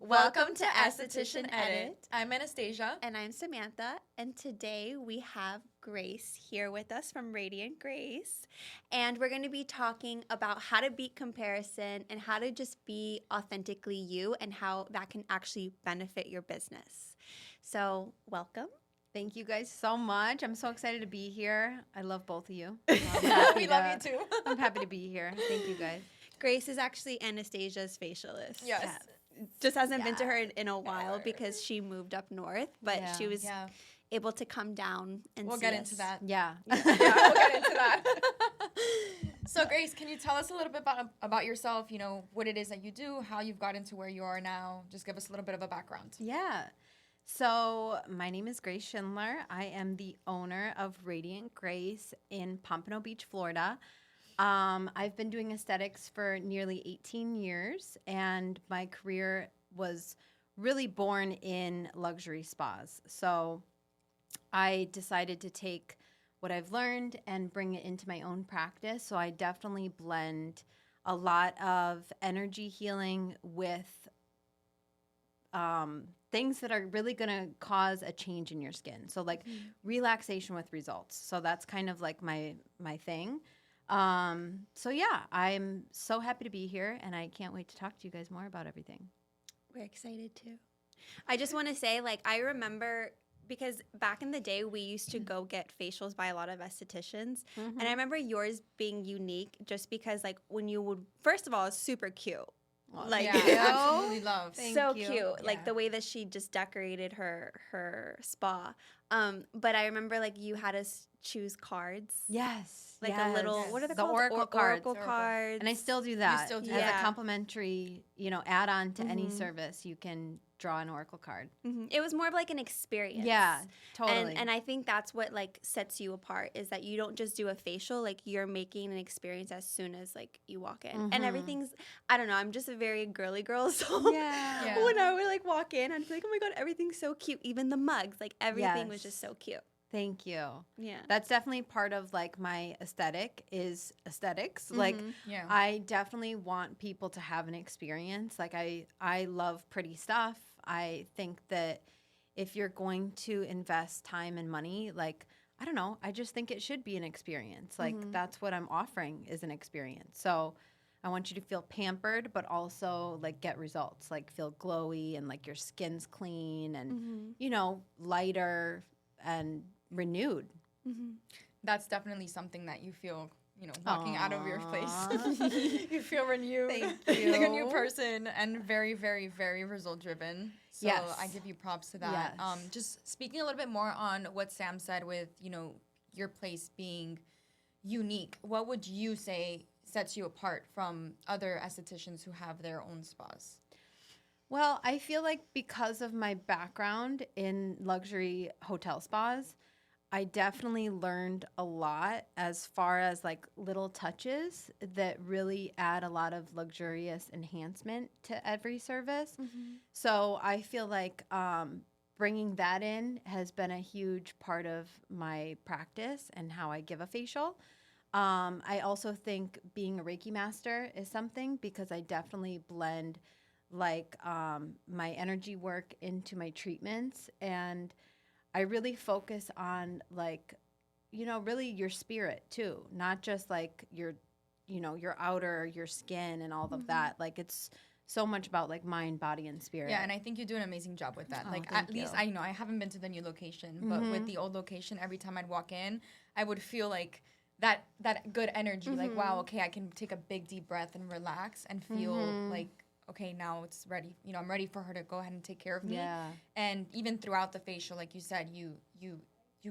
Welcome to Esthetician Edit. I'm Anastasia. And I'm Samantha. And today we have Grace here with us from Radiant Grace. And we're going to be talking about how to beat comparison and how to just be authentically you and how that can actually benefit your business. So, welcome. Thank you guys so much. I'm so excited to be here. I love both of you. We love you too. I'm happy to be here. Thank you guys. Grace is actually Anastasia's facialist. Yes. Yeah. Just hasn't been to her in a while because she moved up north, but she was able to come down and we'll see get us. into that. Yeah. We'll get into that. So, Grace, can you tell us a little bit about yourself, you know, what it is that you do, how you've gotten to where you are now? Just give us a little bit of a background. Yeah. So my name is Grace Schindler. I am the owner of Radiant Grace in Pompano Beach, Florida. I've been doing aesthetics for nearly 18 years, and my career was really born in luxury spas. So I decided to take what I've learned and bring it into my own practice. So I definitely blend a lot of energy healing with things that are really going to cause a change in your skin. So like relaxation with results. So that's kind of like my thing. So yeah, I'm so happy to be here, and I can't wait to talk to you guys more about everything. We're excited too. I just want to say, like, I remember because back in the day we used to go get facials by a lot of estheticians, and I remember yours being unique just because, like, when you would, first of all, it's super cute. Like, absolutely love. So cute. Like the way that she just decorated her spa. But I remember, like, you had us choose cards. Yes. Like a little, what are they called? Oracle cards. Oracle cards. And I still do that. You still do As that. a complimentary, add-on to any service, you can draw an Oracle card. It was more of like an experience. Yeah, totally. And I think that's what, like, sets you apart is that you don't just do a facial. Like, you're making an experience as soon as, like, you walk in. And everything's, I don't know, I'm just a very girly girl. So when I would, like, walk in, I'd be like, oh my God, everything's so cute. Even the mugs, like, everything was just so cute. Thank you. Yeah. That's definitely part of, like, my aesthetic is aesthetics. Like, I definitely want people to have an experience. Like, I love pretty stuff. I think that if you're going to invest time and money, like, I don't know, I just think it should be an experience. Like, that's what I'm offering is an experience. So I want you to feel pampered, but also, like, get results. Like, feel glowy and, like, your skin's clean and, lighter and renewed. That's definitely something that you feel, walking out of your place. You feel renewed. Thank you. Like a new person and very, very, very result driven. So I give you props to that. Yes. Just speaking a little bit more on what Sam said with, your place being unique, what would you say sets you apart from other estheticians who have their own spas? Well, I feel like because of my background in luxury hotel spas, I definitely learned a lot as far as, like, little touches that really add a lot of luxurious enhancement to every service. So I feel like bringing that in has been a huge part of my practice and how I give a facial. I also think being a Reiki master is something because I definitely blend, like, my energy work into my treatments, and I really focus on, like, really your spirit too, not just, like, your outer, your skin and all of that. Like, it's so much about, like, mind, body, and spirit. Yeah, and I think you do an amazing job with that. Oh, like, thank at least you. I haven't been to the new location, but with the old location, every time I'd walk in, I would feel like that good energy. Like, wow, okay, I can take a big deep breath and relax and feel like, okay, now it's ready. I'm ready for her to go ahead and take care of me. Yeah. And even throughout the facial, like you said, you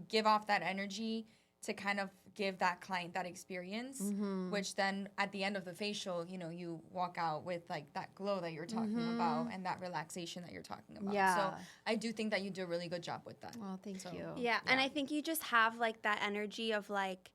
give off that energy to kind of give that client that experience, which then at the end of the facial, you walk out with, like, that glow that you're talking about and that relaxation that you're talking about. Yeah. So I do think that you do a really good job with that. Well, thank you. Yeah, and I think you just have, like, that energy of, like,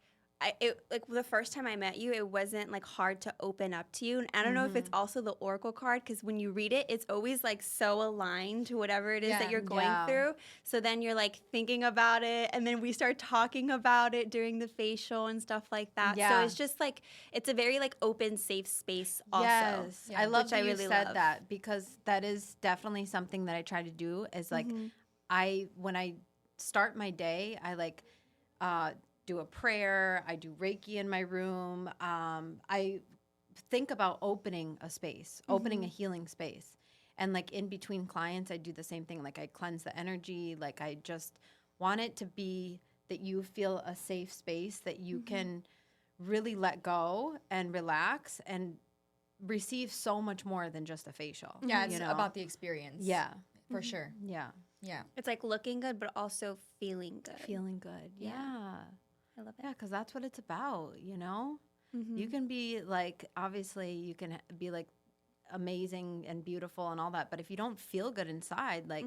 like the first time I met you, it wasn't like hard to open up to you. And I don't know if it's also the Oracle card, because when you read it, it's always like so aligned to whatever it is that you're going through. So then you're like thinking about it, and then we start talking about it during the facial and stuff like that. So it's just like it's a very like open, safe space. Also, yes, I love that you really said that, because that is definitely something that I try to do. Is like when I start my day, I like do a prayer. I do Reiki in my room. I think about opening a space, opening a healing space. And like in between clients, I do the same thing. Like I cleanse the energy. Like I just want it to be that you feel a safe space, that you can really let go and relax and receive so much more than just a facial. Yeah, it's about the experience. Yeah. For sure. Yeah. Yeah. It's like looking good, but also feeling good. Feeling good. Yeah. I love it. Yeah, because that's what it's about, you know? You can be like, obviously, you can be like amazing and beautiful and all that, but if you don't feel good inside, like,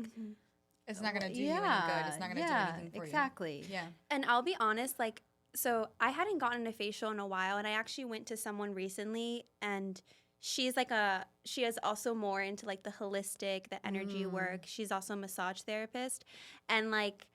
it's not going to do you any good. It's not going to do anything for you. Exactly. Yeah. And I'll be honest, like, so I hadn't gotten a facial in a while, and I actually went to someone recently, and she's like she is also more into like the holistic, the energy work. She's also a massage therapist. And like,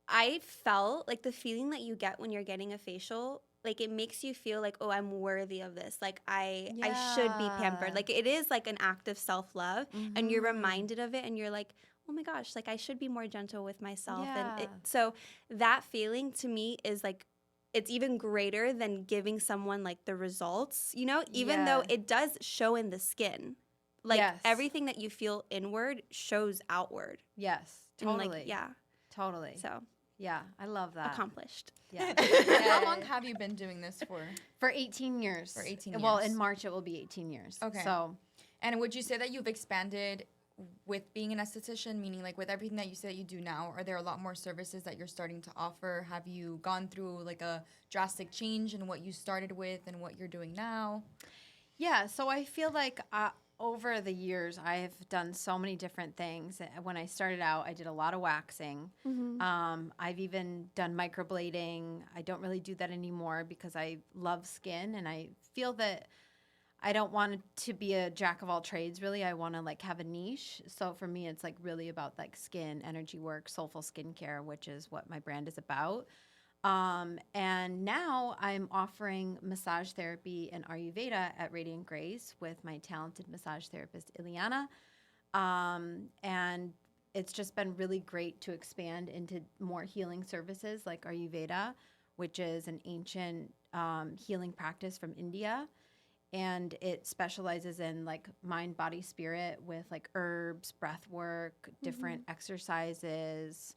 I felt like the feeling that you get when you're getting a facial, like it makes you feel like, oh, I'm worthy of this. Like I should be pampered. Like it is like an act of self-love, and you're reminded of it, and you're like, oh my gosh, like I should be more gentle with myself. And so that feeling to me is like, it's even greater than giving someone like the results, you know, even though it does show in the skin. Like everything that you feel inward shows outward. Yes, totally. And, like, totally. So yeah, I love that. Accomplished. Yeah. How long have you been doing this for? For 18 years. For 18 years. Well, in March it will be 18 years. Okay. So, and would you say that you've expanded with being an esthetician, meaning like with everything that you say that you do now? Are there a lot more services that you're starting to offer? Have you gone through like a drastic change in what you started with and what you're doing now? Yeah, so I feel like over the years, I've done so many different things. When I started out, I did a lot of waxing. I've even done microblading. I don't really do that anymore because I love skin, and I feel that I don't want to be a jack of all trades, really. I want to like have a niche. So for me, it's like really about like skin, energy work, soulful skincare, which is what my brand is about. And now I'm offering massage therapy and Ayurveda at Radiant Grace with my talented massage therapist, Ileana. And it's just been really great to expand into more healing services like Ayurveda, which is an ancient healing practice from India. And it specializes in like mind, body, spirit with like herbs, breath work, different exercises,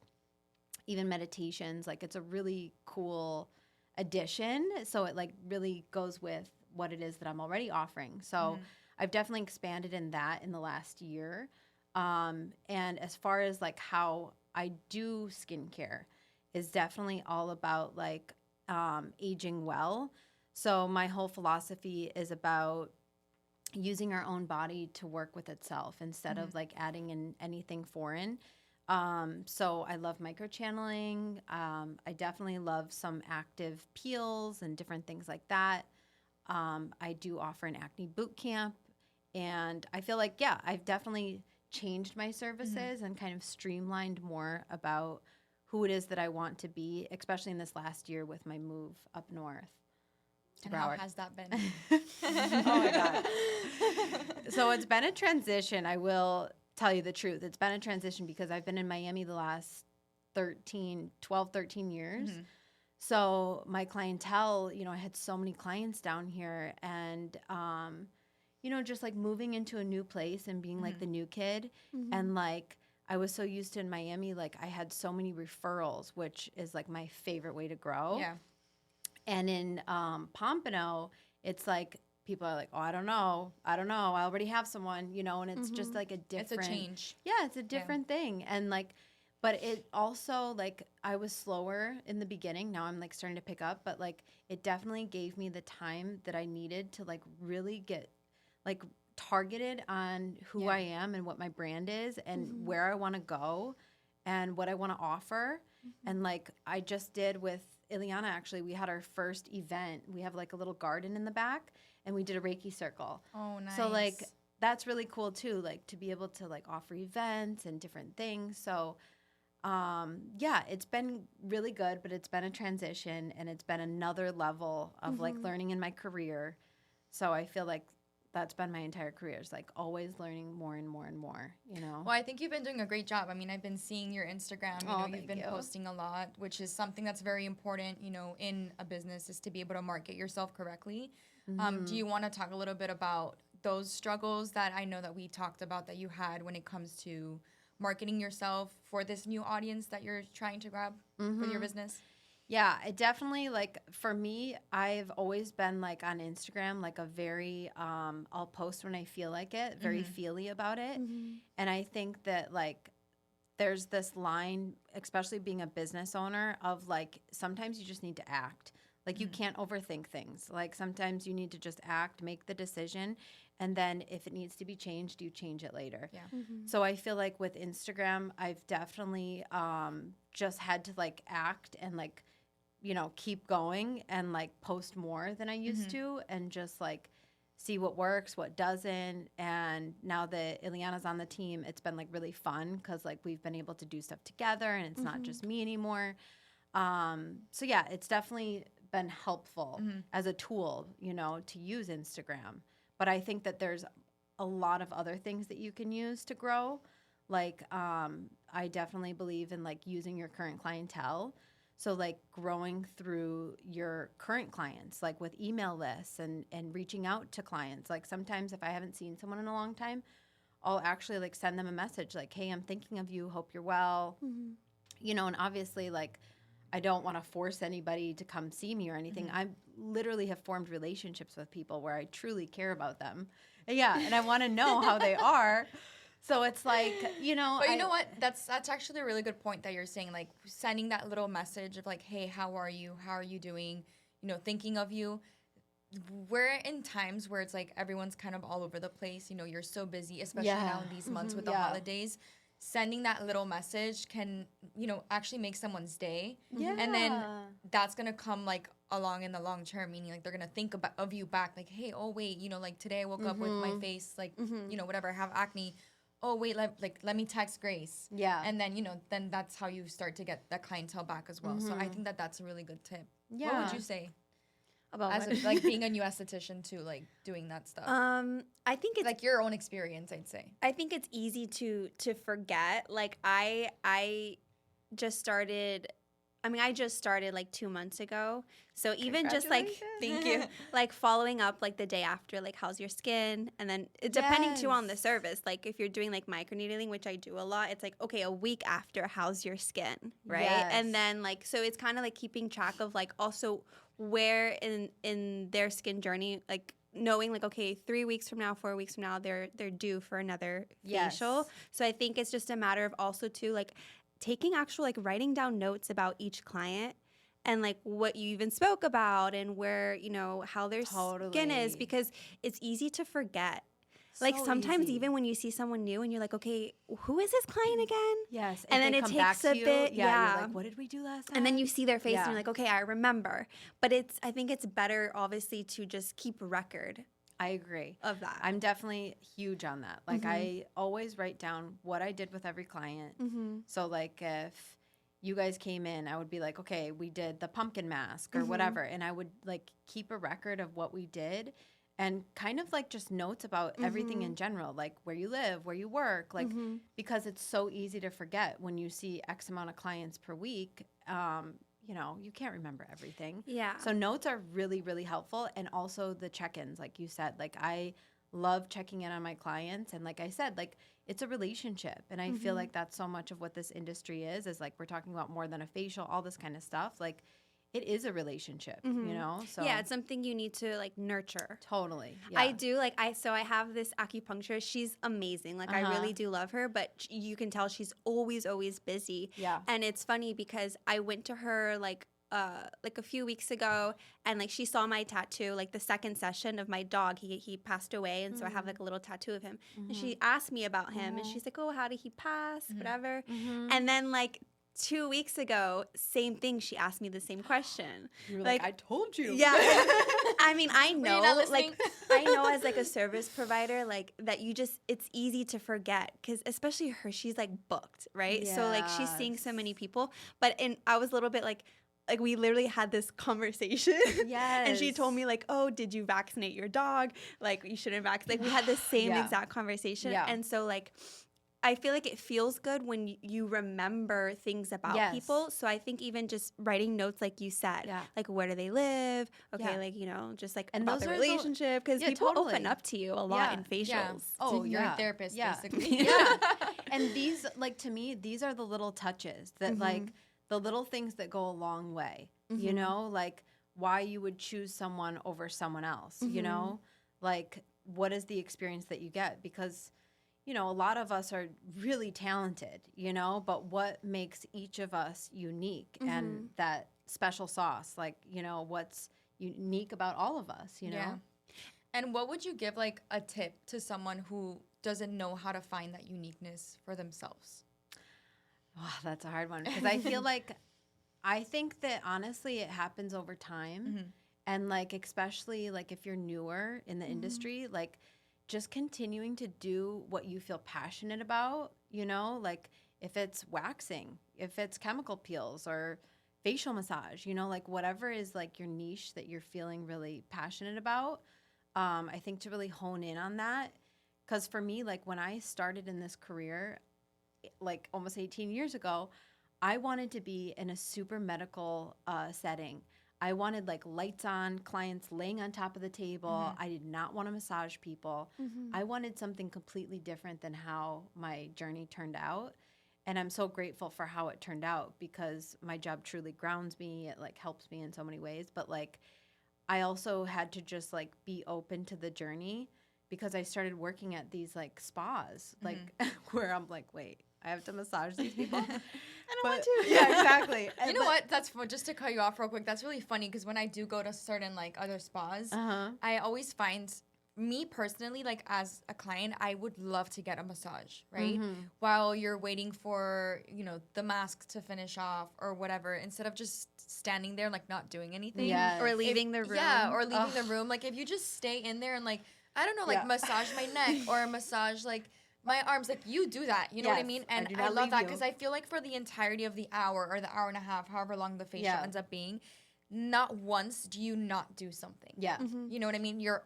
even meditations. Like it's a really cool addition. So it like really goes with what it is that I'm already offering. So I've definitely expanded in that in the last year. And as far as like how I do skincare is definitely all about like aging well. So my whole philosophy is about using our own body to work with itself instead of like adding in anything foreign. So I love microchanneling. I definitely love some active peels and different things like that. I do offer an acne boot camp, and I feel like, yeah, I've definitely changed my services and kind of streamlined more about who it is that I want to be, especially in this last year with my move up north. And how has that been? Oh my God. So it's been a transition. I will tell you the truth. It's been a transition because I've been in Miami the last 12, 13 years. So my clientele, you know, I had so many clients down here, and, you know, just like moving into a new place and being like the new kid. And like, I was so used to in Miami, like I had so many referrals, which is like my favorite way to grow. Yeah. And in Pompano, it's like people are like, oh, I don't know. I already have someone, you know, and it's just like a different. It's a change. Yeah, it's a different thing. And like, but it also like I was slower in the beginning. Now I'm like starting to pick up, but like it definitely gave me the time that I needed to like really get like targeted on who I am and what my brand is and where I want to go and what I want to offer. And like I just did with Ileana, actually, we had our first event. We have like a little garden in the back, and we did a Reiki circle. Oh, nice. So like that's really cool too, like to be able to like offer events and different things. So yeah, it's been really good, but it's been a transition, and it's been another level of like learning in my career. So I feel like that's been my entire career. It's like always learning more and more and more, you know? Well, I think you've been doing a great job. I mean, I've been seeing your Instagram. You know, you've thank been you. posting a lot, which is something that's very important, you know, in a business, is to be able to market yourself correctly. Do you want to talk a little bit about those struggles that I know that we talked about that you had when it comes to marketing yourself for this new audience that you're trying to grab for your business? Yeah, it definitely, like, for me, I've always been, like, on Instagram, like, a very, I'll post when I feel like it, very feely about it. And I think that, like, there's this line, especially being a business owner, of, like, sometimes you just need to act. Like, you can't overthink things. Like, sometimes you need to just act, make the decision, and then if it needs to be changed, you change it later. Yeah. So I feel like with Instagram, I've definitely just had to, like, act and, like, you know, keep going and like post more than I used to, and just like see what works, what doesn't. And now that Ileana's on the team, it's been like really fun because like we've been able to do stuff together, and it's not just me anymore. So yeah, it's definitely been helpful as a tool, you know, to use Instagram. But I think that there's a lot of other things that you can use to grow. Like I definitely believe in like using your current clientele. So like growing through your current clients, like with email lists and reaching out to clients. Like sometimes if I haven't seen someone in a long time, I'll actually like send them a message like, hey, I'm thinking of you, hope you're well. You know, and obviously like I don't want to force anybody to come see me or anything. I literally have formed relationships with people where I truly care about them. Yeah, and I want to know how they are. So it's like, you know. But you know what? That's actually a really good point that you're saying, like sending that little message of like, hey, how are you? How are you doing? You know, thinking of you. We're in times where it's like everyone's kind of all over the place. You know, you're so busy, especially now in these months with the holidays. Sending that little message can, you know, actually make someone's day. Yeah. And then that's going to come like along in the long term, meaning like they're going to think of you back like, hey, oh, wait, you know, like today I woke up with my face like, you know, whatever, I have acne. Oh, wait, let me text Grace. Yeah. And then, you know, then that's how you start to get that clientele back as well. So I think that that's a really good tip. Yeah. What would you say? About As what? like being a new esthetician too, like doing that stuff. I think it's like your own experience, I'd say. I think it's easy to forget. Like I just started. I mean, I just started like 2 months ago. So even just like, thank you, like following up like the day after, like how's your skin, and then depending too on the service. Like if you're doing like microneedling, which I do a lot, it's like okay, a week after, how's your skin, right? Yes. And then like so it's kind of like keeping track of like also where in their skin journey, like knowing like okay, 3 weeks from now, 4 weeks from now, they're due for another facial. So I think it's just a matter of also too like taking actual like writing down notes about each client and like what you even spoke about and where, you know, how their skin is, because it's easy to forget. Like sometimes even when you see someone new and you're like, okay, who is this client again? Yes. And then it takes a bit. Yeah. You're like, what did we do last time? And then you see their face and you're like, okay, I remember. But I think it's better obviously to just keep a record. I agree. Of that. I'm definitely huge on that. Like I always write down what I did with every client. So like if you guys came in, I would be like, okay, we did the pumpkin mask or whatever. And I would like keep a record of what we did and kind of like just notes about everything in general, like where you live, where you work, like because it's so easy to forget when you see X amount of clients per week. You know, you can't remember everything. Yeah. So notes are really, really helpful. And also the check-ins, like you said, like I love checking in on my clients. And like I said, like it's a relationship. And I feel like that's so much of what this industry is like we're talking about more than a facial, all this kind of stuff. Like it is a relationship, you know? So yeah, it's something you need to like nurture. Totally. Yeah. I do like I have this acupuncturist. She's amazing. Like I really do love her, but you can tell she's always busy. Yeah. And it's funny because I went to her like a few weeks ago, and like she saw my tattoo, like the second session of my dog. He passed away, and so I have like a little tattoo of him. And she asked me about him, and she's like, "Oh, how did he pass? Whatever." And then like 2 weeks ago, same thing. She asked me the same question. You were like, I told you. Yeah. I mean, I Were you know, not listening? like, I know as like a service provider, like that you just, it's easy to forget because especially her, she's like booked, right? So like she's seeing so many people. And I was a little bit like we literally had this conversation. Yes. And she told me like, oh, did you vaccinate your dog? Like you shouldn't vaccinate. Like we had the same Yeah. exact conversation. Yeah. And so like, I feel like it feels good when you remember things about Yes. people. So I think even just writing notes, like you said, Yeah. like where do they live? Okay, Yeah. like, you know, just like And about those the are the- relationship. Because Yeah, people open totally. up to you a lot Yeah. in facials. Yeah. Oh, you're Yeah. a therapist, Yeah. basically. Yeah. And these, like, to me, these are the little touches that, like, the little things that go a long way, you know, like why you would choose someone over someone else, you know, like what is the experience that you get? Because, you know, a lot of us are really talented, you know, but what makes each of us unique and that special sauce, like, you know, what's unique about all of us, you know? Yeah. And what would you give like a tip to someone who doesn't know how to find that uniqueness for themselves? Oh, that's a hard one because I feel like I think that honestly it happens over time. And like especially like if you're newer in the industry, like just continuing to do what you feel passionate about, you know, like if it's waxing, if it's chemical peels or facial massage, you know, like whatever is like your niche that you're feeling really passionate about. I think to really hone in on that. Because for me, like when I started in this career, like almost 18 years ago, I wanted to be in a super medical setting. I wanted like lights on, clients laying on top of the table. I did not want to massage people. I wanted something completely different than how my journey turned out. And I'm so grateful for how it turned out because my job truly grounds me. It like helps me in so many ways. But like I also had to just like be open to the journey because I started working at these like spas, like where I'm like, wait, I have to massage these people. I don't want to. Yeah, exactly. You know what? That's just to cut you off real quick. That's really funny because when I do go to certain like other spas, I always find me personally, like as a client, I would love to get a massage, right? While you're waiting for, you know, the mask to finish off or whatever, instead of just standing there like not doing anything. Yes. Or leaving the room. Yeah, or leaving the room. Like if you just stay in there and like, I don't know, like massage my neck or massage like my arms, like you do that, you know what I Yes, mean? I And do I not love leave that you. because I feel like for the entirety of the hour or the hour and a half, however long the facial Yeah. ends up being, not once do you not do something. Yeah. You know what I mean? You're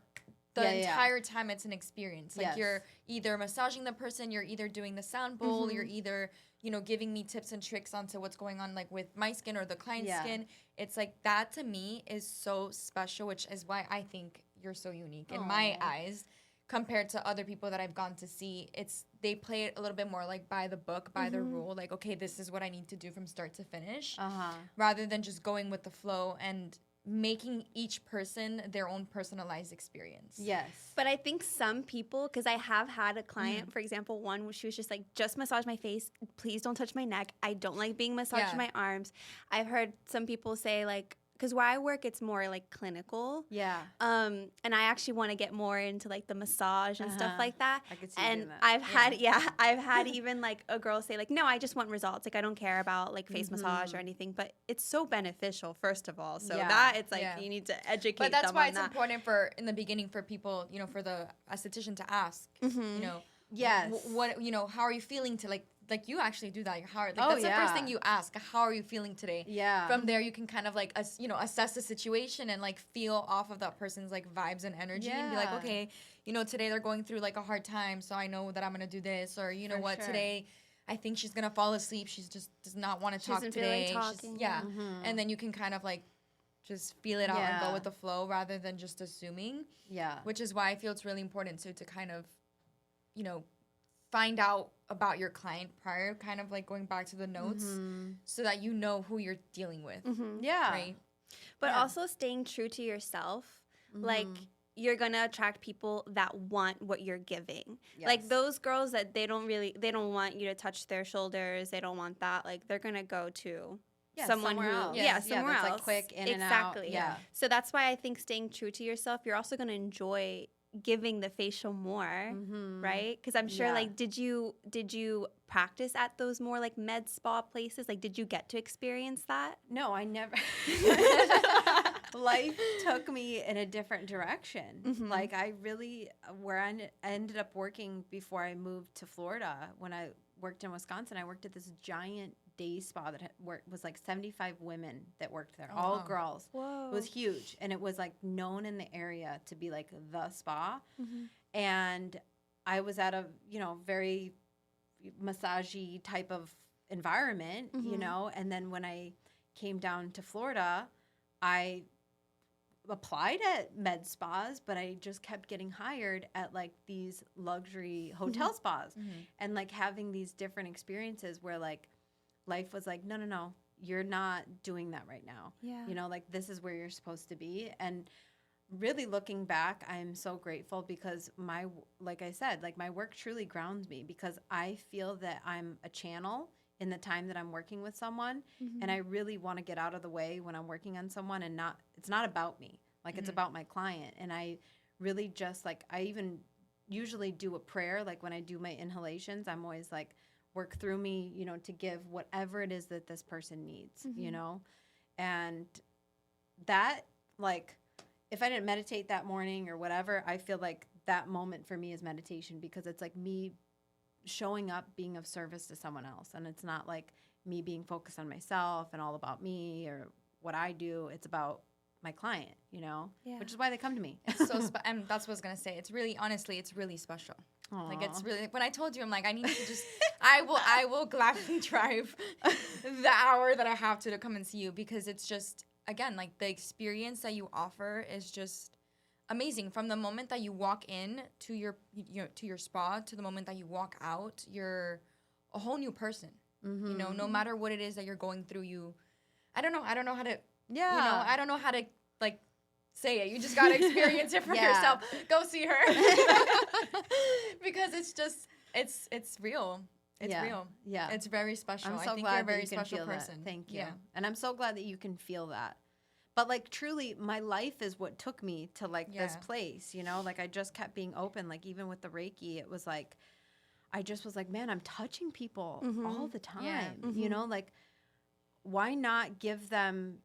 the Yeah, yeah. entire time it's an experience. Like Yes. you're either massaging the person, you're either doing the sound bowl, you're either, you know, giving me tips and tricks onto what's going on like with my skin or the client's Yeah. skin. It's like that to me is so special, which is why I think you're so unique in my eyes compared to other people that I've gone to see. They play it a little bit more like by the book, by the rule, like, okay, this is what I need to do from start to finish, rather than just going with the flow and making each person their own personalized experience. Yes. But I think some people, because I have had a client, for example, one where she was just like, just massage my face. Please don't touch my neck. I don't like being massaged in my arms. I've heard some people say like, because where I work, it's more like clinical. Yeah. And I actually want to get more into like the massage and stuff like that. I could see you And doing that. I've had even like a girl say like, no, I just want results. Like I don't care about like face massage or anything, but it's so beneficial, first of all. So Yeah. that it's like, Yeah. you need to educate But that's them why on it's that. important for in the beginning for people, you know, for the esthetician to ask, you know, Yes. what, you know, how are you feeling to like you actually do that. How, like Oh, that's the first yeah. thing you ask. How are you feeling today? Yeah. From there, you can kind of like, you know, assess the situation and like feel off of that person's like vibes and energy and be like, Yeah. okay, you know, today they're going through like a hard time, so I know that I'm gonna do this, or you know For what, sure. today I think she's gonna fall asleep. She's just does not want to talk doesn't feel like today. talking. Yeah, and then you can kind of like just feel it out and Yeah. go with the flow rather than just assuming. Yeah. Which is why I feel it's really important to kind of, you know, find out about your client prior, kind of like going back to the notes, so that you know who you're dealing with, Yeah. right? But Yeah. also staying true to yourself. Like you're gonna attract people that want what you're giving. Like Yes. those girls that they don't want you to touch their shoulders. They don't want that. Like they're gonna go to Yeah, someone somewhere who else. somewhere that's else. like quick in and out. Exactly. Yeah. So that's why I think staying true to yourself, you're also gonna enjoy giving the facial more, right? Because I'm sure, Yeah. like, did you practice at those more like med spa places? Like, did you get to experience that? No, I never. Life took me in a different direction. Like I really, where I ended up working before I moved to Florida, when I worked in Wisconsin, I worked at this giant day spa that was like 75 women that worked there, all wow. girls. Whoa. It was huge. And it was like known in the area to be like the spa. And I was at a, very massagey type of environment, and then when I came down to Florida, I applied at med spas, but I just kept getting hired at like these luxury hotel spas and like having these different experiences where like life was like, no, you're not doing that right now. Yeah. Like this is where you're supposed to be. And really looking back, I'm so grateful because like I said, like my work truly grounds me because I feel that I'm a channel in the time that I'm working with someone. And I really want to get out of the way when I'm working on someone and it's not about me. Like it's about my client. And I really just like, I even usually do a prayer. Like when I do my inhalations, I'm always like, work through me, to give whatever it is that this person needs, and that like, if I didn't meditate that morning or whatever, I feel like that moment for me is meditation because it's like me showing up, being of service to someone else. And it's not like me being focused on myself and all about me or what I do. It's about my client, which is why they come to me. And that's what I was going to say. It's really, honestly, it's really special. Aww. Like it's really, when I told you, I'm like, I need to just, I will gladly drive the hour that I have to come and see you because it's just, again, like the experience that you offer is just amazing. From the moment that you walk in to your spa to the moment that you walk out, you're a whole new person. No matter what it is that you're going through, I don't know how to, I don't know how to like say it. You just gotta experience it for yourself. Go see her because it's just it's real. It's real. Yeah. It's very special. I'm so I think glad you're a very that you can special feel person. That. Thank you. Yeah. And I'm so glad that you can feel that. But like truly my life is what took me to like this place, like I just kept being open. Like even with the Reiki, it was like, I just was like, man, I'm touching people all the time, like why not give them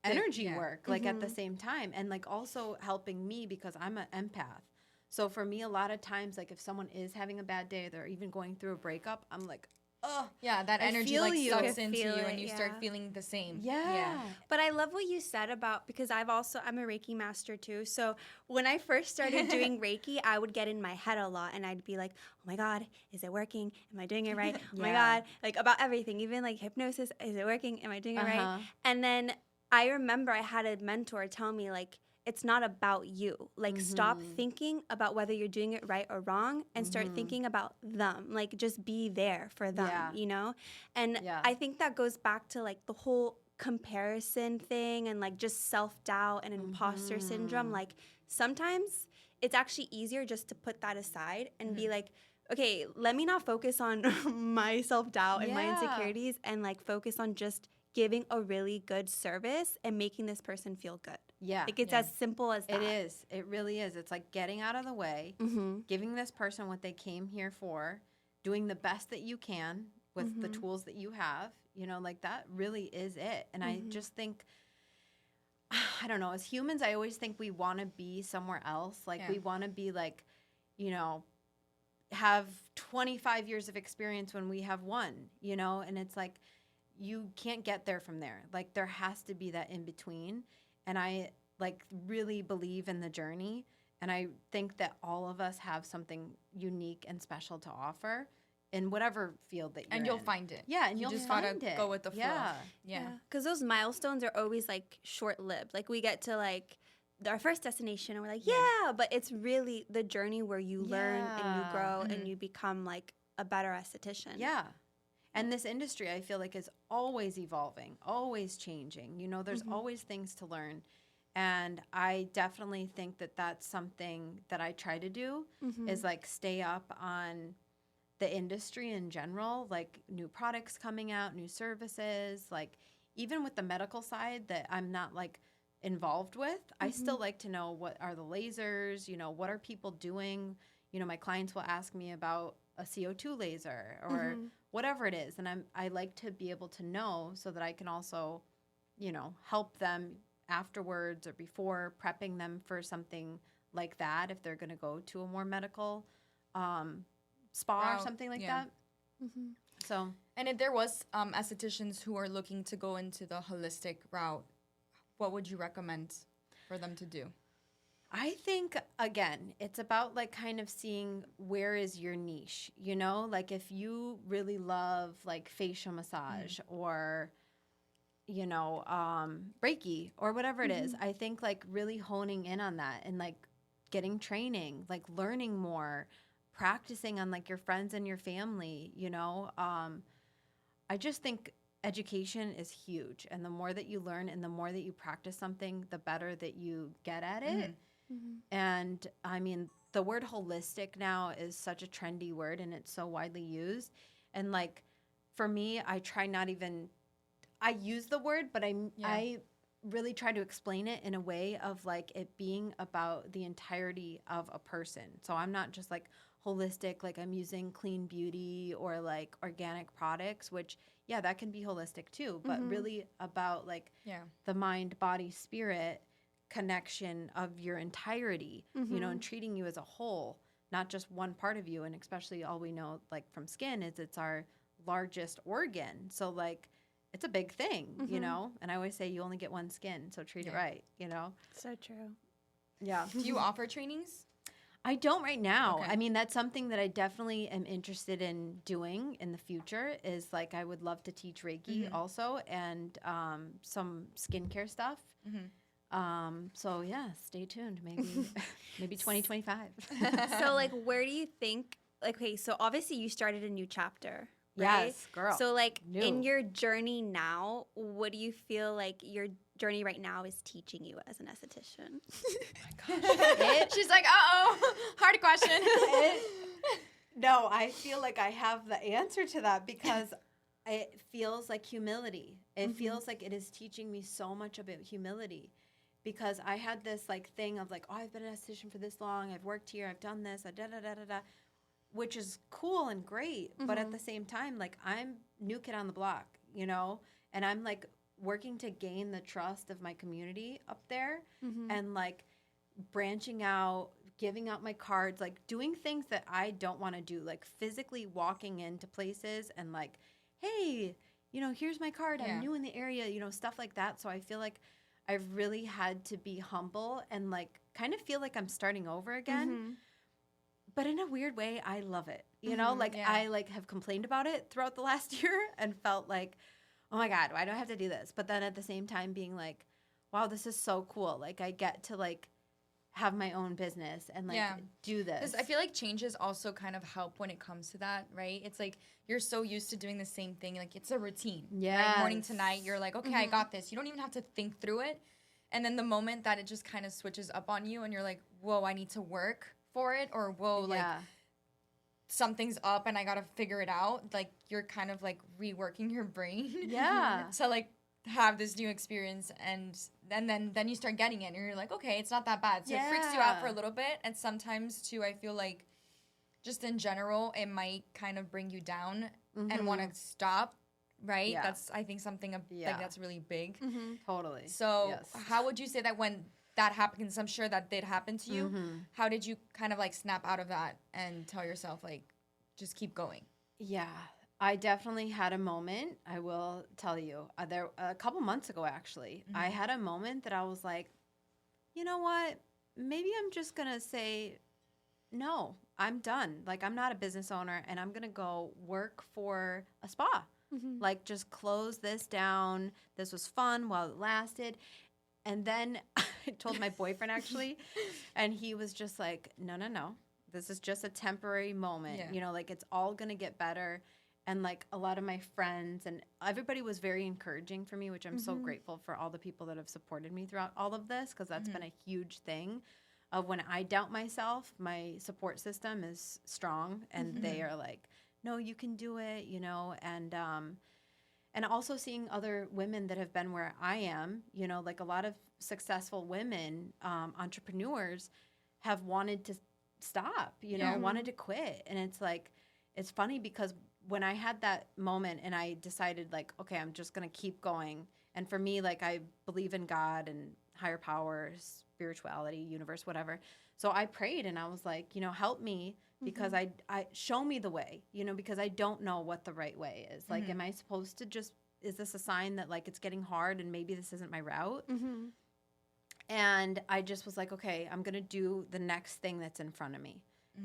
energy work like at the same time and like also helping me because I'm an empath. So for me, a lot of times, like if someone is having a bad day, they're even going through a breakup, I'm like, oh, yeah, that I energy feel like you. sucks I into feel you it, and you start feeling the same. Yeah. But I love what you said about, because I'm a Reiki master too. So when I first started doing Reiki, I would get in my head a lot and I'd be like, oh my God, is it working? Am I doing it right? Oh my God. Like about everything, even like hypnosis, is it working? Am I doing it right? And then I remember I had a mentor tell me like, it's not about you. Like stop thinking about whether you're doing it right or wrong and start thinking about them. Like just be there for them, And I think that goes back to like the whole comparison thing and like just self-doubt and imposter syndrome. Like sometimes it's actually easier just to put that aside and be like, okay, let me not focus on my self-doubt and my insecurities and like focus on just giving a really good service and making this person feel good. Yeah. Like it's as simple as that. It is. It really is. It's like getting out of the way, giving this person what they came here for, doing the best that you can with the tools that you have, like that really is it. And I just think, I don't know, as humans, I always think we want to be somewhere else. Like we want to be like, have 25 years of experience when we have one, and it's like, you can't get there from there. Like there has to be that in between. And I like really believe in the journey. And I think that all of us have something unique and special to offer in whatever field that you're in. And you'll find it. Yeah, and you you'll just find gotta it. go with the flow. Yeah. Because those milestones are always like short-lived. Like we get to like our first destination and we're like, but it's really the journey where you learn and you grow and you become like a better esthetician. Yeah. And this industry, I feel like, is always evolving, always changing. There's always things to learn. And I definitely think that that's something that I try to do is like stay up on the industry in general, like new products coming out, new services, like even with the medical side that I'm not like involved with. I still like to know what are the lasers, what are people doing? My clients will ask me about a CO2 laser or whatever it is. And I like to be able to know so that I can also, help them afterwards or before, prepping them for something like that if they're going to go to a more medical spa or something like that. So, and if there was estheticians who are looking to go into the holistic route, what would you recommend for them to do? I think, again, it's about like kind of seeing where is your niche, like if you really love like facial massage or, Reiki or whatever it is. I think like really honing in on that and like getting training, like learning more, practicing on like your friends and your family, I just think education is huge. And the more that you learn and the more that you practice something, the better that you get at it. And I mean, the word holistic now is such a trendy word and it's so widely used. And like, for me, I try not even, I use the word, but I really try to explain it in a way of like it being about the entirety of a person. So I'm not just like holistic, like I'm using clean beauty or like organic products, which that can be holistic too, but really about like the mind, body, spirit connection of your entirety, and treating you as a whole, not just one part of you. And especially all we know like from skin is it's our largest organ. So like it's a big thing, and I always say you only get one skin, so treat it right, So true. Yeah. Do you offer trainings? I don't right now. Okay. I mean, that's something that I definitely am interested in doing in the future is like I would love to teach Reiki also and some skincare stuff. So yeah, stay tuned. Maybe 2025. So like, where do you think? Like, okay, so obviously you started a new chapter, right? Yes, girl. So like, New. in your journey now, what do you feel like your journey right now is teaching you as an esthetician? She's like, hard question. No, I feel like I have the answer to that because it feels like humility. It feels like it is teaching me so much about humility. Because I had this like thing of like, I've been an esthetician for this long. I've worked here. I've done this. Which is cool and great. But at the same time, like I'm new kid on the block, and I'm like working to gain the trust of my community up there and like branching out, giving out my cards, like doing things that I don't want to do, like physically walking into places and like, hey, here's my card. I'm new in the area, stuff like that. So I feel like I've really had to be humble and like kind of feel like I'm starting over again. But in a weird way, I love it. I like have complained about it throughout the last year and felt like, oh my God, why do I have to do this? But then at the same time being like, wow, this is so cool. Like I get to like have my own business and like do this. Because I feel like changes also kind of help when it comes to that, right? It's like you're so used to doing the same thing. Like it's a routine. Yeah. Right? Morning to night, you're like, okay, I got this. You don't even have to think through it. And then the moment that it just kind of switches up on you and you're like, whoa, I need to work for it, or whoa, like something's up and I got to figure it out. Like you're kind of like reworking your brain. Yeah. to like have this new experience and then you start getting it and you're like, okay, it's not that bad. So it freaks you out for a little bit. And sometimes too, I feel like just in general, it might kind of bring you down and want to stop. Right? Yeah. That's, I think, something like that's really big. Totally. So how would you say that when that happens, I'm sure that did happen to you, how did you kind of like snap out of that and tell yourself like, just keep going? Yeah, I definitely had a moment. I will tell you there a couple months ago, actually, I had a moment that I was like, you know what? Maybe I'm just going to say, no, I'm done. Like I'm not a business owner and I'm going to go work for a spa. Like just close this down. This was fun while it lasted. And then I told my boyfriend actually, and he was just like, no. This is just a temporary moment. Like it's all going to get better. And like a lot of my friends and everybody was very encouraging for me, which I'm so grateful for all the people that have supported me throughout all of this, because that's been a huge thing of when I doubt myself, my support system is strong and they are like, no, you can do it, and and also seeing other women that have been where I am, you know, like a lot of successful women, entrepreneurs have wanted to stop, you know, wanted to quit. And it's like, it's funny because when I had that moment and I decided like, okay, I'm just going to keep going. And for me, like I believe in God and higher power, spirituality, universe, whatever. So I prayed and I was like, you know, help me because I show me the way, you know, because I don't know what the right way is. Like, am I supposed to just, is this a sign that like it's getting hard and maybe this isn't my route? And I just was like, okay, I'm going to do the next thing that's in front of me.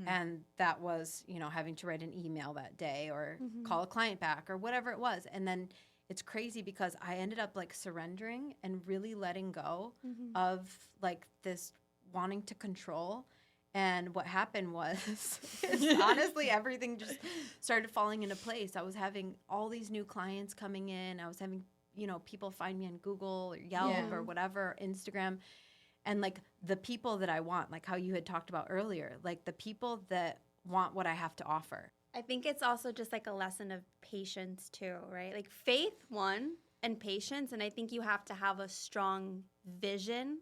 And that was, you know, having to write an email that day or call a client back or whatever it was. And then it's crazy because I ended up like surrendering and really letting go of like this wanting to control. And what happened was honestly, everything just started falling into place. I was having all these new clients coming in. I was having, you know, people find me on Google or Yelp or whatever, Instagram. And like the people that I want, like how you had talked about earlier, like the people that want what I have to offer. I think it's also just like a lesson of patience too, right? Like faith, one, and patience. And I think you have to have a strong vision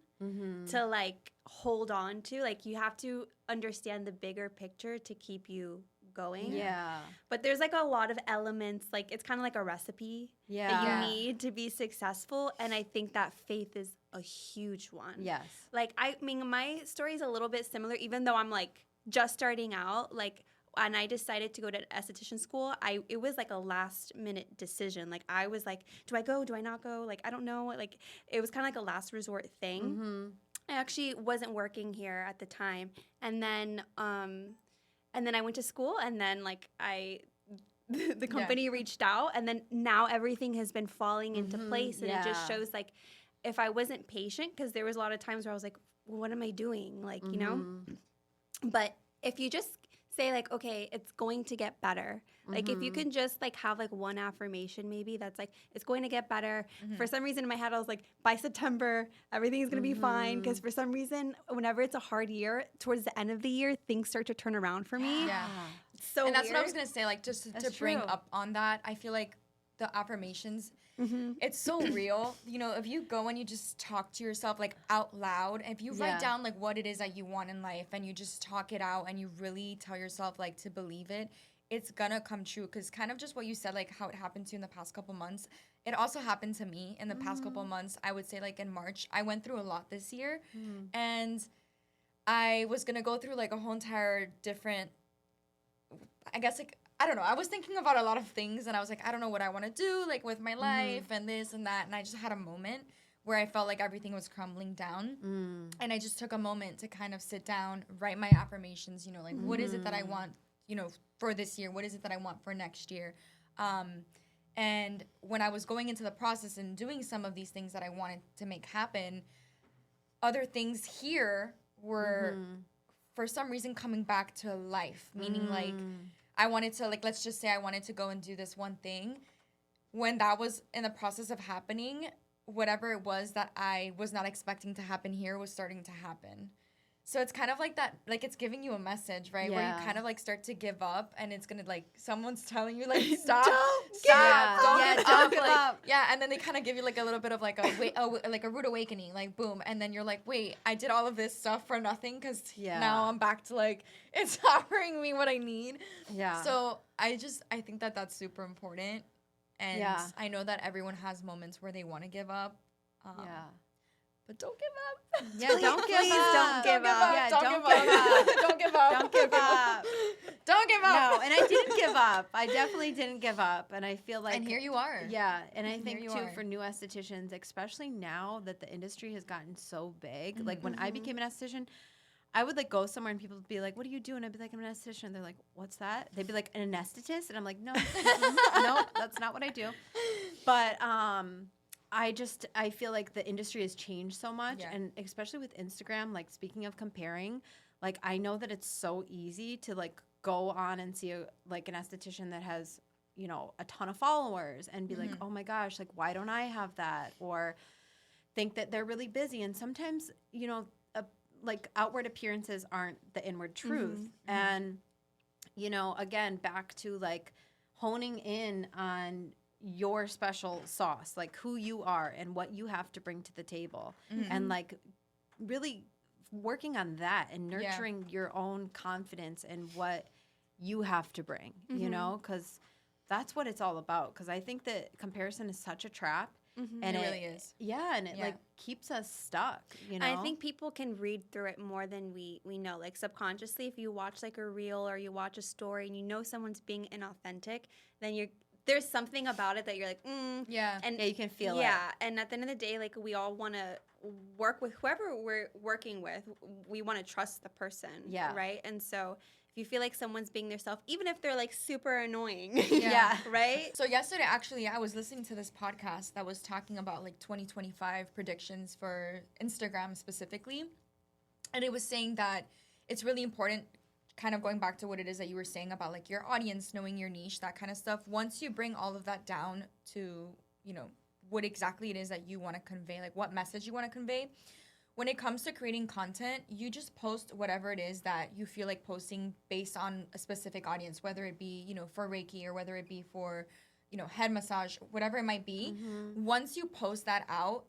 to like hold on to. Like you have to understand the bigger picture to keep you going. Yeah. But there's like a lot of elements, like it's kind of like a recipe that you need to be successful. And I think that faith is a huge one. Yes. Like, I mean, my story is a little bit similar, even though I'm like just starting out, like, and I decided to go to esthetician school, it was like a last minute decision. Like I was like, do I go? Do I not go? Like, I don't know. Like it was kind of like a last resort thing. I actually wasn't working here at the time. And then I went to school and then like the company reached out and then now everything has been falling into place. And it just shows like if I wasn't patient, because there was a lot of times where I was like, well, what am I doing? Like, you know, but if you just say like, okay, it's going to get better. Like if you can just like have like one affirmation maybe that's like, it's going to get better. For some reason in my head, I was like, by September, everything is going to be fine. Because for some reason, whenever it's a hard year, towards the end of the year, things start to turn around for me. Yeah. So and that's weird. what I was going to say, like just to bring up on that, I feel like the affirmations, it's so real. You know, if you go and you just talk to yourself like out loud, if you write down like what it is that you want in life and you just talk it out and you really tell yourself like to believe it, it's gonna come true. Because kind of just what you said, like how it happened to you in the past couple months, it also happened to me in the past couple months. I would say like in March, I went through a lot this year and I was gonna go through like a whole entire different, I guess like, I don't know. I was thinking about a lot of things and I was like, I don't know what I want to do like with my life and this and that. And I just had a moment where I felt like everything was crumbling down. And I just took a moment to kind of sit down, write my affirmations, you know, like what is it that I want, you know, for this year? What is it that I want for next year? And when I was going into the process and doing some of these things that I wanted to make happen, other things here were for some reason coming back to life, meaning like, I wanted to, like, let's just say I wanted to go and do this one thing. When that was in the process of happening, whatever it was that I was not expecting to happen here was starting to happen. So it's kind of like that, like it's giving you a message, right? Where you kind of like start to give up and it's going to like, someone's telling you like, stop, Don't give up. Yeah, and then they kind of give you like a little bit of like like a rude awakening, like boom. And then you're like, wait, I did all of this stuff for nothing because now I'm back to like, it's offering me what I need. Yeah. So I think that that's super important. And I know that everyone has moments where they want to give up. But don't give up. Yeah, don't give please up. don't give up. Yeah, don't give up. Don't give up. Don't give up. Don't give up. No, and I didn't give up. I definitely didn't give up. And I feel like... And here you are. Yeah, and I think, too, for new estheticians, especially now that the industry has gotten so big, like when I became an esthetician, I would like go somewhere and people would be like, what do you do? And I'd be like, I'm an esthetician. They're like, what's that? They'd be like, an anesthetist? And I'm like, no, no, that's not what I do. But... I feel like the industry has changed so much, and especially with Instagram, like speaking of comparing, like I know that it's so easy to like go on and see like an esthetician that has, you know, a ton of followers and be like, oh my gosh, like why don't I have that? Or think that they're really busy. And sometimes, you know, like outward appearances aren't the inward truth. And, you know, again, back to like honing in on, your special sauce, like who you are and what you have to bring to the table, and like really working on that and nurturing your own confidence and what you have to bring, you know, because that's what it's all about. Because I think that comparison is such a trap. And it really is. Yeah, and it like keeps us stuck, you know? I think people can read through it more than we know. Like subconsciously, if you watch like a reel or you watch a story and you know someone's being inauthentic, then there's something about it that you're like, and yeah, you can feel it. Yeah, and at the end of the day, like we all want to work with whoever we're working with. We want to trust the person, right? And so if you feel like someone's being themselves, even if they're like super annoying, right? So yesterday, actually, I was listening to this podcast that was talking about like 2025 predictions for Instagram specifically, and it was saying that it's really important, kind of going back to what it is that you were saying about like your audience, knowing your niche, that kind of stuff. Once you bring all of that down to, you know, what exactly it is that you want to convey, like what message you want to convey, when it comes to creating content, you just post whatever it is that you feel like posting based on a specific audience, whether it be, you know, for Reiki or whether it be for, you know, head massage, whatever it might be. Once you post that out,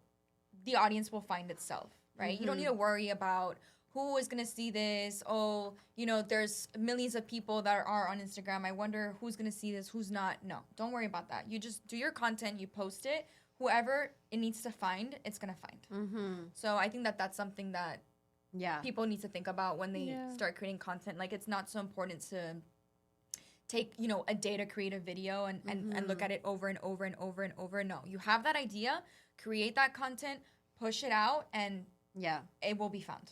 the audience will find itself, right? You don't need to worry about who is going to see this. Oh, you know, there's millions of people that are on Instagram. I wonder who's going to see this, who's not. No, don't worry about that. You just do your content, you post it. Whoever it needs to find, it's going to find. So I think that that's something that people need to think about when they start creating content. Like, it's not so important to take, you know, a day to create a video and look at it over and over and over and over. No, you have that idea, create that content, push it out, and it will be found.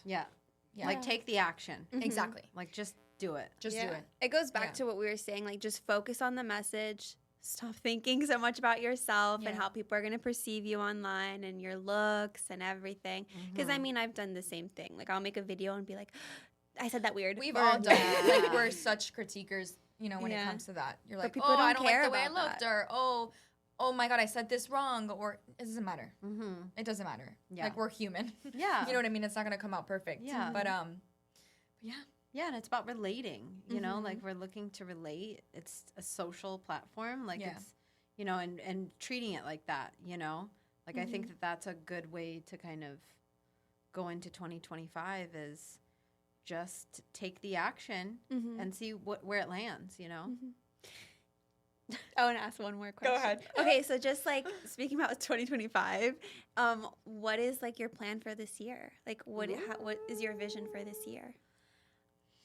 Like, take the action. Exactly. Like, just do it. Just do it. It goes back to what we were saying, like just focus on the message. Stop thinking so much about yourself and how people are going to perceive you online and your looks and everything. Because, I mean, I've done the same thing. Like, I'll make a video and be like, I said that weird. We've all done it. Like, we're such critiquers, you know, when it comes to that. You're like, people oh, don't I don't care like the way I about looked. that. Or, oh my God, I said this wrong. Or it doesn't matter. It doesn't matter. Like, we're human. Yeah. You know what I mean? It's not going to come out perfect. Yeah. But, yeah. Yeah, and it's about relating, you know, like we're looking to relate. It's a social platform. Like it's, you know, and treating it like that, you know, like I think that that's a good way to kind of go into 2025 is just take the action and see where it lands, you know? I want to ask one more question. Go ahead. Okay, so just like speaking about 2025, what is like your plan for this year? Like what is your vision for this year?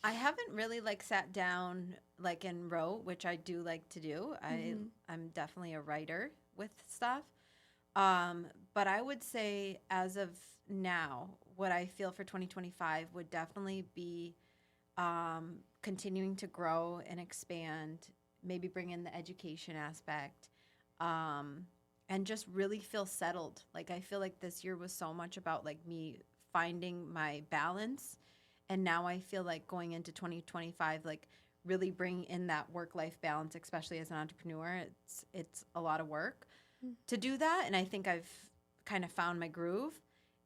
I haven't really like sat down like and wrote, which I do like to do. I'm definitely a writer with stuff. But I would say as of now, what I feel for 2025 would definitely be continuing to grow and expand, maybe bring in the education aspect, and just really feel settled. Like I feel like this year was so much about like me finding my balance. And now I feel like going into 2025, like really bring in that work-life balance, especially as an entrepreneur. It's a lot of work to do that. And I think I've kind of found my groove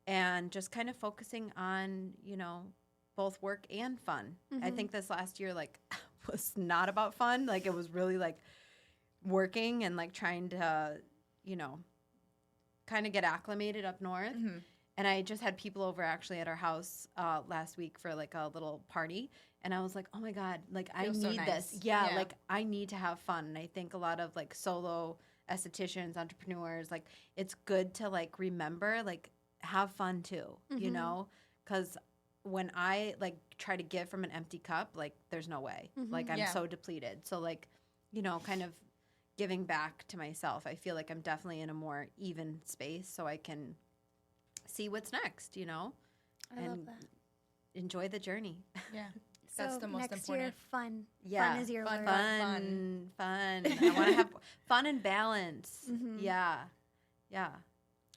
and just kind of focusing on, you know, both work and fun. I think this last year, like, was not about fun. Like, it was really, like, working and, like, trying to, you know, kind of get acclimated up north. And I just had people over actually at our house last week for like a little party. And I was like, oh my God, like I need this. Yeah, like I need to have fun. And I think a lot of like solo estheticians, entrepreneurs, like it's good to like remember, like have fun too, you know? Because when I like try to give from an empty cup, like there's no way. Like I'm so depleted. So like, you know, kind of giving back to myself. I feel like I'm definitely in a more even space so I can see what's next, you know, I love that. Enjoy the journey. Yeah, that's the most next important. Year, fun. Yeah, fun is your word. Fun. I want to have fun and balance. Yeah.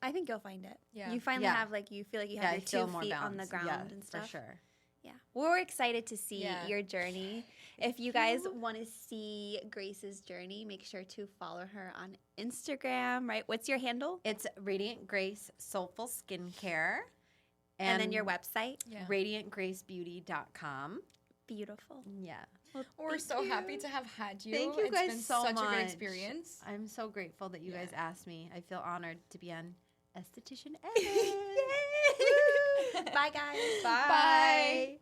I think you'll find it. Yeah. You finally have like you feel like you have your 2 feet on the ground and stuff. For sure. Yeah. Well, we're excited to see your journey. If you guys want to see Grace's journey, make sure to follow her on Instagram, right? What's your handle? It's Radiant Grace Soulful Skincare. And then your website? RadiantGraceBeauty.com. Beautiful. Yeah. We're so happy to have had you. Thank you It's guys been so such much. a good experience. I'm so grateful that you guys Yeah. asked me. I feel honored to be on Esthetician Bye, guys. Bye. Bye.